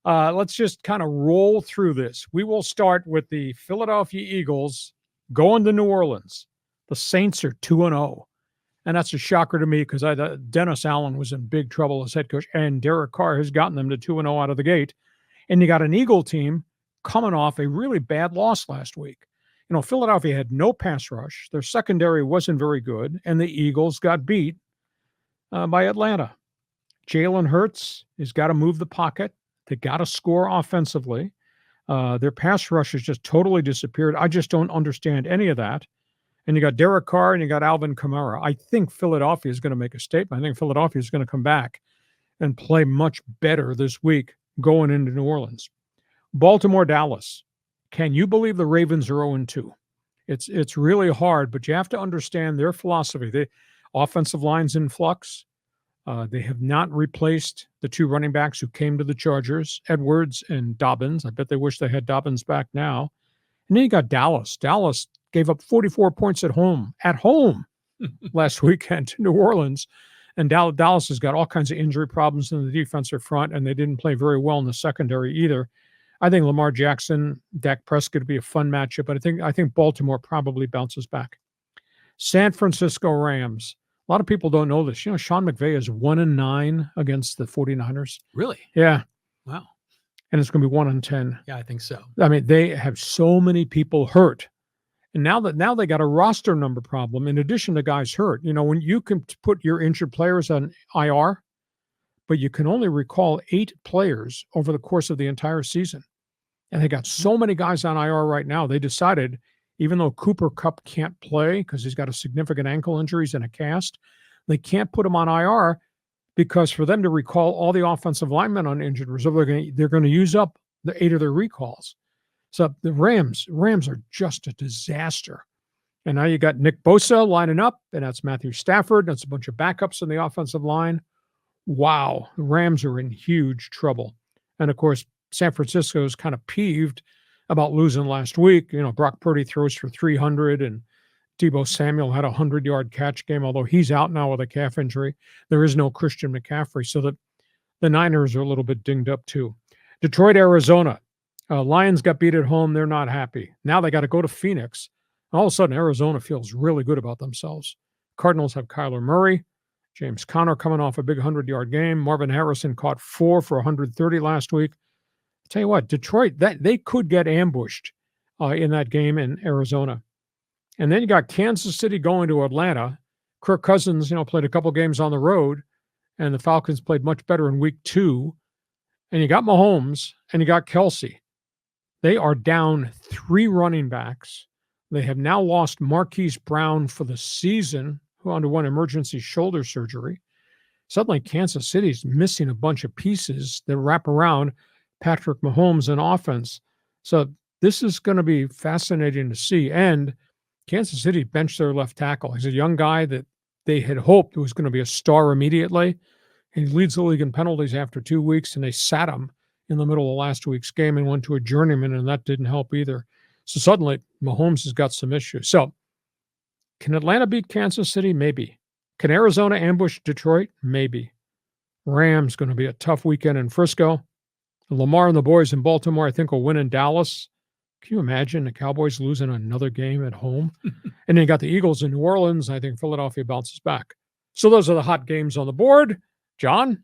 Let's just kind of roll through this. We will start with the Philadelphia Eagles going to New Orleans. The Saints are 2-0. And that's a shocker to me because Dennis Allen was in big trouble as head coach, and Derek Carr has gotten them to 2-0 out of the gate. And you got an Eagle team coming off a really bad loss last week. Philadelphia had no pass rush. Their secondary wasn't very good, and the Eagles got beat by Atlanta. Jalen Hurts has got to move the pocket. They got to score offensively. Their pass rush has just totally disappeared. I just don't understand any of that. And you got Derek Carr and you got Alvin Kamara. I think Philadelphia is going to make a statement. I think Philadelphia is going to come back and play much better this week going into New Orleans. Baltimore, Dallas. Can you believe the Ravens are 0-2? It's really hard, but you have to understand their philosophy. The offensive line's in flux. They have not replaced the two running backs who came to the Chargers, Edwards and Dobbins. I bet they wish they had Dobbins back now. And then you got Dallas. Dallas gave up 44 points at home last weekend to New Orleans. And Dallas has got all kinds of injury problems in the defensive front, and they didn't play very well in the secondary either. I think Lamar Jackson, Dak Prescott would be a fun matchup, but I think Baltimore probably bounces back. San Francisco Rams. A lot of people don't know this. Sean McVay is 1-9 against the 49ers. Really? Yeah. Wow. And it's going to be 1-10. Yeah, I think so. I mean, they have so many people hurt. And now they got a roster number problem in addition to guys hurt. When you can put your injured players on IR, but you can only recall 8 players over the course of the entire season. And they got so many guys on IR right now, they decided, even though Cooper Kupp can't play because he's got a significant ankle injuries and a cast, they can't put him on IR because for them to recall all the offensive linemen on injured reserve, they're going to use up the 8 of their recalls. So the Rams are just a disaster. And now you got Nick Bosa lining up, and that's Matthew Stafford. That's a bunch of backups in the offensive line. Wow, the Rams are in huge trouble. And, of course, San Francisco is kind of peeved about losing last week. Brock Purdy throws for 300, and Deebo Samuel had a 100-yard catch game, although he's out now with a calf injury. There is no Christian McCaffrey, so the Niners are a little bit dinged up too. Detroit, Arizona. Lions got beat at home. They're not happy. Now they got to go to Phoenix. All of a sudden, Arizona feels really good about themselves. Cardinals have Kyler Murray. James Conner coming off a big 100-yard game. Marvin Harrison caught 4 for 130 last week. I'll tell you what, Detroit, they could get ambushed in that game in Arizona. And then you got Kansas City going to Atlanta. Kirk Cousins, played a couple games on the road, and the Falcons played much better in week 2. And you got Mahomes, and you got Kelsey. They are down 3 running backs. They have now lost Marquise Brown for the season, who underwent emergency shoulder surgery. Suddenly, Kansas City's missing a bunch of pieces that wrap around Patrick Mahomes in offense. So this is going to be fascinating to see. And Kansas City benched their left tackle. He's a young guy that they had hoped was going to be a star immediately. He leads the league in penalties after 2 weeks, and they sat him in the middle of last week's game and went to a journeyman, and that didn't help either. So suddenly, Mahomes has got some issues. So can Atlanta beat Kansas City? Maybe. Can Arizona ambush Detroit? Maybe. Rams going to be a tough weekend in Frisco. Lamar and the boys in Baltimore, I think, will win in Dallas. Can you imagine the Cowboys losing another game at home? And then you got the Eagles in New Orleans. I think Philadelphia bounces back. So those are the hot games on the board. John,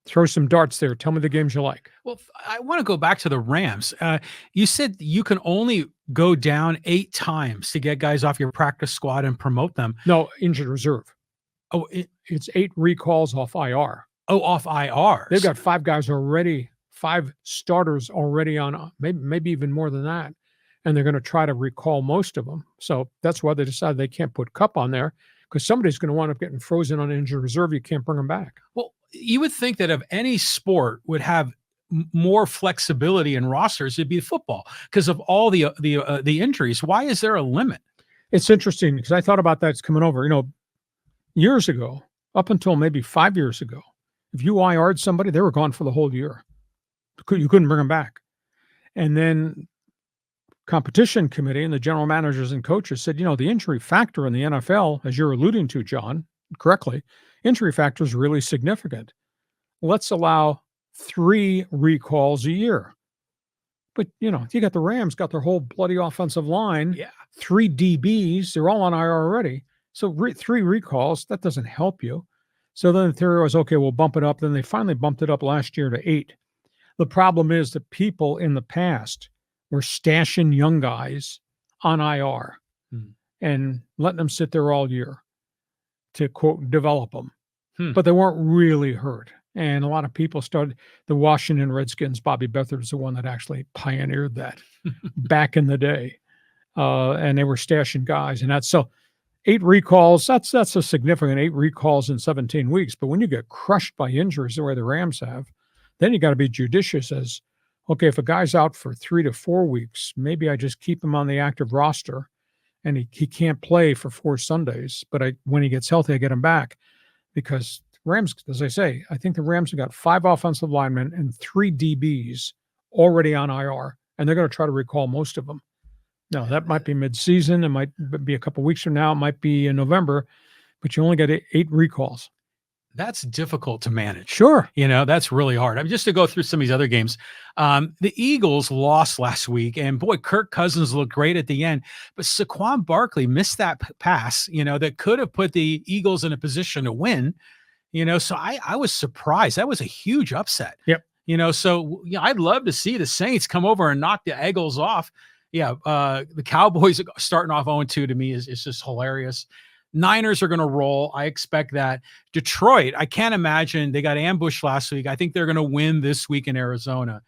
throw some darts there. Tell me the games you like. Well, I want to go back to the Rams. You said you can only go down 8 times to get guys off your practice squad and promote them. No, injured reserve. Oh, it's 8 recalls off IR. Oh, off IR. They've got 5 guys already, 5 starters already on, maybe even more than that. And they're going to try to recall most of them. So that's why they decided they can't put Kupp on there, because somebody's going to wind up getting frozen on injured reserve. You can't bring them back. Well, you would think that if any sport would have more flexibility in rosters, it'd be football because of all the injuries. Why is there a limit? It's interesting because I thought about that coming over. Years ago, up until maybe 5 years ago, if you IR'd somebody, they were gone for the whole year. You couldn't bring them back. And then competition committee and the general managers and coaches said, the injury factor in the NFL, as you're alluding to, John, correctly, injury factor is really significant. Let's allow 3 recalls a year. But, you got the Rams got their whole bloody offensive line, Yeah. 3 DBs, they're all on IR already. So 3 recalls, that doesn't help you. So then the theory was, okay, we'll bump it up. Then they finally bumped it up last year to 8. The problem is that people in the past were stashing young guys on IR and letting them sit there all year to, quote, develop them. But they weren't really hurt. And a lot of people started, the Washington Redskins, Bobby Beathard is the one that actually pioneered that back in the day. And they were stashing guys. And that's so 8 recalls, that's a significant 8 recalls in 17 weeks. But when you get crushed by injuries the way the Rams have, then you got to be judicious as, okay, if a guy's out for 3 to 4 weeks, maybe I just keep him on the active roster and he can't play for 4 Sundays. But when he gets healthy, I get him back. Because Rams, as I say, I think the Rams have got 5 offensive linemen and 3 DBs already on IR, and they're going to try to recall most of them. Now, that might be mid-season. It might be a couple weeks from now. It might be in November, but you only get 8 recalls. That's difficult to manage. Sure. That's really hard. I mean, just to go through some of these other games, the Eagles lost last week, and boy, Kirk Cousins looked great at the end, but Saquon Barkley missed that pass, that could have put the Eagles in a position to win, so I was surprised. That was a huge upset. Yep. So I'd love to see the Saints come over and knock the Eagles off. Yeah. The Cowboys starting off 0-2 to me is just hilarious. Niners are going to roll. I expect that. Detroit, I can't imagine. They got ambushed last week. I think they're going to win this week in Arizona.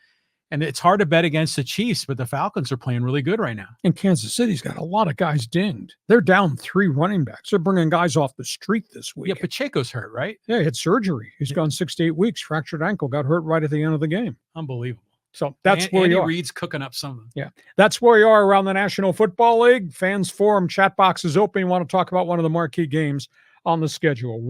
And it's hard to bet against the Chiefs, but the Falcons are playing really good right now. And Kansas City's got a lot of guys dinged. They're down 3 running backs. They're bringing guys off the street this week. Yeah, Pacheco's hurt, right? Yeah, he had surgery. He's gone 6 to 8 weeks, fractured ankle, got hurt right at the end of the game. Unbelievable. So that's where you are. Andy Reid's cooking up some. Yeah, that's where you are around the National Football League. Fans Forum chat box is open. You want to talk about one of the marquee games on the schedule.